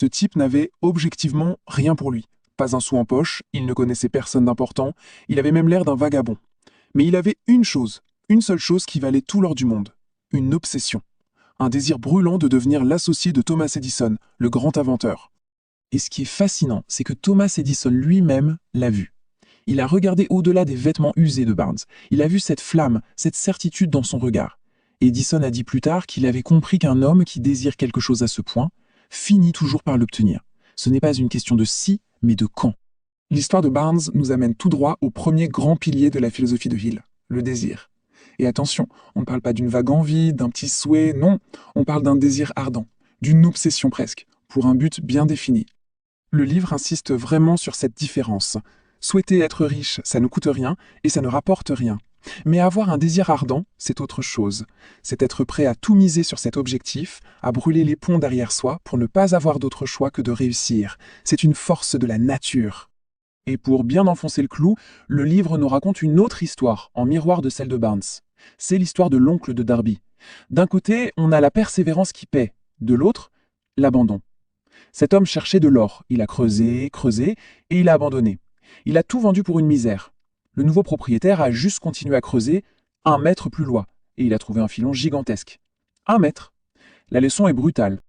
Ce type n'avait objectivement rien pour lui. Pas un sou en poche, il ne connaissait personne d'important, il avait même l'air d'un vagabond. Mais il avait une chose, une seule chose qui valait tout l'or du monde. Une obsession. Un désir brûlant de devenir l'associé de Thomas Edison, le grand inventeur. Et ce qui est fascinant, c'est que Thomas Edison lui-même l'a vu. Il a regardé au-delà des vêtements usés de Barnes. Il a vu cette flamme, cette certitude dans son regard. Edison a dit plus tard qu'il avait compris qu'un homme qui désire quelque chose à ce point finit toujours par l'obtenir. Ce n'est pas une question de si, mais de quand. L'histoire de Barnes nous amène tout droit au premier grand pilier de la philosophie de Hill, le désir. Et attention, on ne parle pas d'une vague envie, d'un petit souhait, non, on parle d'un désir ardent, d'une obsession presque, pour un but bien défini. Le livre insiste vraiment sur cette différence. Souhaiter être riche, ça ne coûte rien et ça ne rapporte rien. Mais avoir un désir ardent, c'est autre chose. C'est être prêt à tout miser sur cet objectif, à brûler les ponts derrière soi pour ne pas avoir d'autre choix que de réussir. C'est une force de la nature. Et pour bien enfoncer le clou, le livre nous raconte une autre histoire, en miroir de celle de Barnes. C'est l'histoire de l'oncle de Darby. D'un côté, on a la persévérance qui paie, de l'autre, l'abandon. Cet homme cherchait de l'or, il a creusé, creusé, et il a abandonné. Il a tout vendu pour une misère. Le nouveau propriétaire a juste continué à creuser 1 mètre plus loin, et il a trouvé un filon gigantesque. 1 mètre. La leçon est brutale.